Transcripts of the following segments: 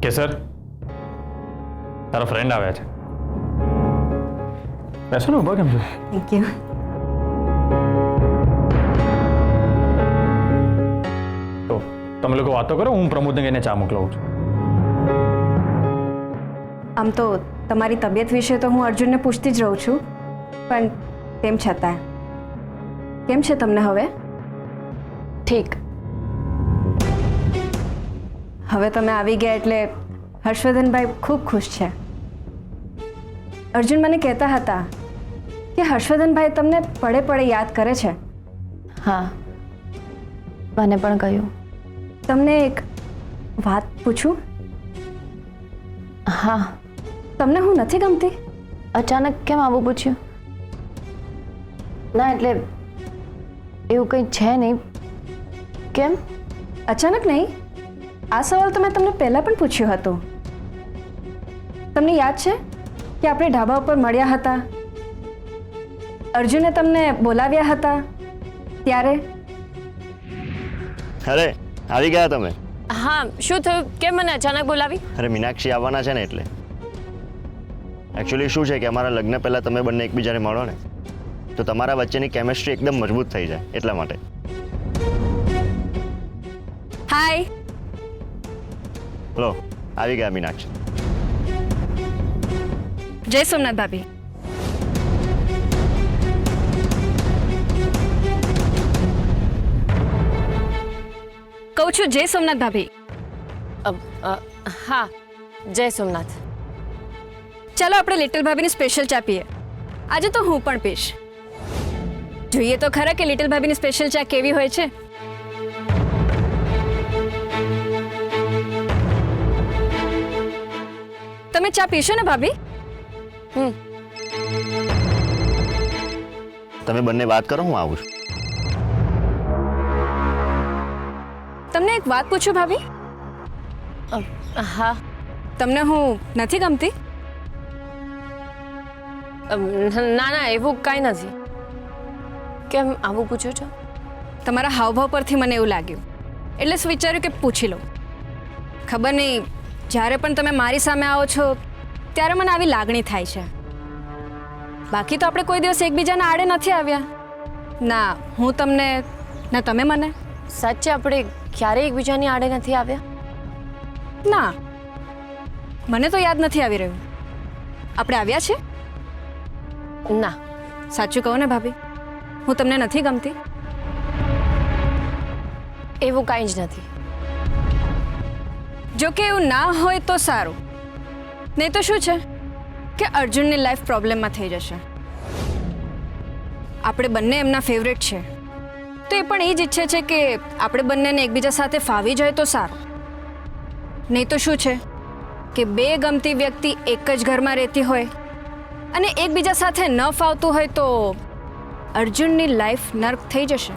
કેસર, તારા ફ્રેન્ડ આવ્યા છે. બેસો ને, ઊભા કેમ છો? Thank you. તો તમે લોકો વાતો કરો, હું પ્રમોદને કહીને ચા મોકલાવું છું. આમ તો તમારી તબિયત વિશે તો હું અર્જુનને પૂછતી જ રહું છું, પણ તેમ છતાં કેમ છે તમને હવે? ઠીક. હવે તમે આવી ગયા એટલે હર્ષવર્ધનભાઈ ખૂબ ખુશ છે. અર્જુન મને કહેતા હતા કે હર્ષવર્ધનભાઈ તમને પડે પડે યાદ કરે છે. હા, મને પણ કહ્યું. તમને એક વાત પૂછું? હા. તમને હું નથી ગમતી? અચાનક કેમ આવું પૂછ્યું? ના એટલે એવું કંઈ છે નહીં. કેમ? અચાનક નહીં, આ સવાલ તો મેં તમને પહેલાં પણ પૂછ્યું હતું. તમને યાદ છે કે આપણે ઢાબા ઉપર મળ્યા હતા? અર્જુને તમને બોલાવ્યા હતા ત્યારે? અરે આવી ગયા તમે? હા, શું થયું? કેમ મને અચાનક બોલાવી? અરે મીનાક્ષી આવવાના છે ને એટલે. એકચ્યુઅલી શું છે કે અમારા લગ્ન પહેલાં તમે બંને એકબીજાને મળો ને તો તમારા વચ્ચેની કેમિસ્ટ્રી એકદમ મજબૂત થઈ જાય, એટલા માટે. હાય. લો આવી ગયા મીનાક્ષી. જય સોમનાથ ભાભી. કહું છું જય સોમનાથ ભાભી. હા, જય સોમનાથ. ચાલો આપણે લિટલ ભાભીની સ્પેશિયલ ચા પીએ. આજે તો હું પણ પીશ. જોઈએ તો ખરા કે લિટલ ભાભીની સ્પેશિયલ ચા કેવી હોય છે. તમે ચા પીશો ને ભાભી? તમે બંને વાત કરો, હું આવું છું. તમને એક વાત પૂછું ભાભી? હા. તમને હું નથી ગમતી? ના ના, એવું કાંઈ નથી. કેમ આવું પૂછો છો? તમારા હાવભાવ પરથી મને એવું લાગ્યું, એટલે વિચાર્યું કે પૂછી લો. ખબર નહીં, જ્યારે પણ તમે મારી સામે આવો છો ત્યારે મને આવી લાગણી થાય છે. બાકી તો આપણે કોઈ દિવસ એકબીજાના આડે નથી આવ્યા. ના હું તમને, ના તમે મને. સાચે આપણે ક્યારેય એકબીજાની આડે નથી આવ્યા? ના, મને તો યાદ નથી આવી રહ્યું. આપણે આવ્યા છે? ના. સાચું કહો ને ભાભી, હું તમને નથી ગમતી? એવું કાંઈ જ નથી. જો કે એવું ના હોય તો સારું, નહીં તો શું છે કે અર્જુનની લાઈફ પ્રોબ્લેમમાં થઈ જશે. આપણે બંને એમના ફેવરેટ છે, તો એ પણ એ જ ઈચ્છે છે કે આપણે બંનેને એકબીજા સાથે ફાવી જાય તો સારું. નહીં તો શું છે કે બે ગમતી વ્યક્તિ એક જ ઘરમાં રહેતી હોય અને એકબીજા સાથે ન ફાવતું હોય તો અર્જુનની લાઈફ નર્ક થઈ જશે.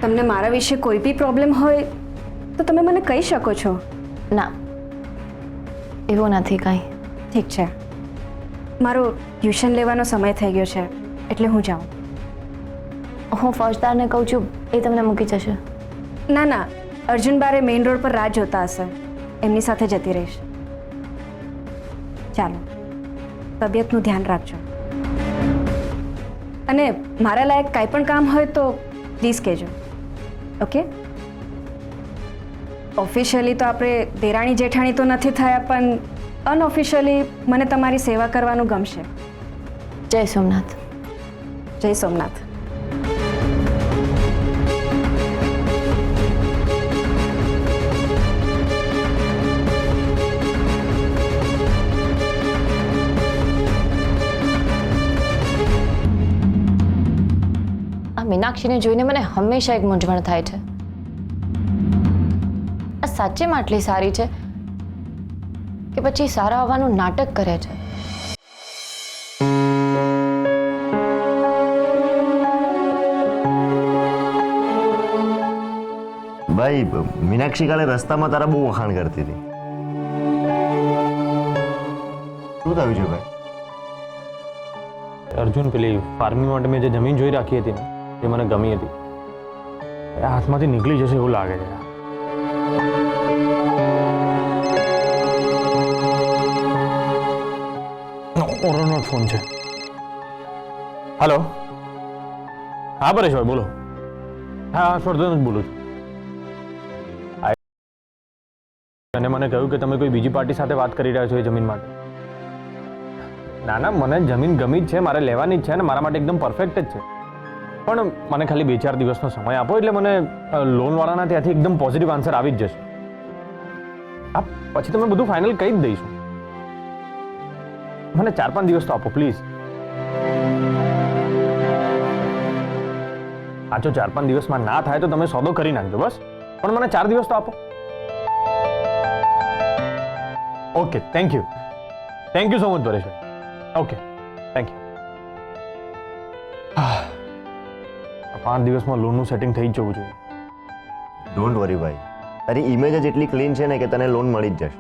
તમને મારા વિશે કોઈ બી પ્રોબ્લેમ હોય તો તમે મને કહી શકો છો. ના, એવું નથી કાંઈ. ઠીક છે, મારો ટ્યુશન લેવાનો સમય થઈ ગયો છે એટલે હું જાઉં. હું ફોજદારને કહું છું, એ તમને મૂકી જશે. ના ના, અર્જુન બારે મેઇન રોડ પર રાહ જોતા હશે, એમની સાથે જતી રહીશ. ચાલો, તબિયતનું ધ્યાન રાખજો. અને મારા લાયક કાંઈ પણ કામ હોય તો પ્લીઝ કહેજો. ઓકે? ઓફિશિયલી તો આપણે દેરાણી જેઠાણી તો નથી થયા, પણ અનઓફિશિયલી મને તમારી સેવા કરવાનું ગમશે. જય સોમનાથ. જય સોમનાથ. આ મીનાક્ષીને જોઈને મને હંમેશા એક મૂંઝવણ થાય છે. આ સાચેમાં આટલી સારી છે કે પછી સારા હોવાનું નાટક કરે છે? ભાઈ મીનાક્ષી કાલે રસ્તામાં તારા બહુ વખાણ કરતી હતી. શું થયું છે ભાઈ? અર્જુન, પેલી ફાર્મિંગ માટે મેં જે જમીન જોઈ રાખી હતી ને, એ મને ગમી હતી. એ હાથમાંથી નીકળી જશે એવું લાગે છે. ઓરોનો ફોન છે. હલો, હા પરેશભાઈ બોલો. હા સ્વર્ધન જ બોલું છું. અને મને કહ્યું કે તમે કોઈ બીજી પાર્ટી સાથે વાત કરી રહ્યા છો એ જમીન માટે. ના ના, મને જમીન ગમી જ છે, મારે લેવાની જ છે અને મારા માટે એકદમ પરફેક્ટ જ છે. પણ મને ખાલી 2-4 દિવસનો સમય આપો એટલે મને લોનવાળાના ત્યાંથી એકદમ પોઝિટિવ આન્સર આવી જ જશે. આ પછી તમે બધું ફાઇનલ કહી જ દઈશું. મને 4-5 દિવસ તો આપો પ્લીઝ. આ જો 4-5 દિવસમાં ના થાય તો તમે સોદો કરી નાખજો બસ, પણ મને 4 દિવસ તો આપો. Okay, thank you so much Pareshbhai. Okay, thank you. 5 દિવસમાં લોનનું સેટિંગ થઈ જ જવું જોઈએ. ડોન્ટ વરી ભાઈ, તારી ઇમેજ જ એટલી ક્લીન છે ને કે તને લોન મળી જ જશે.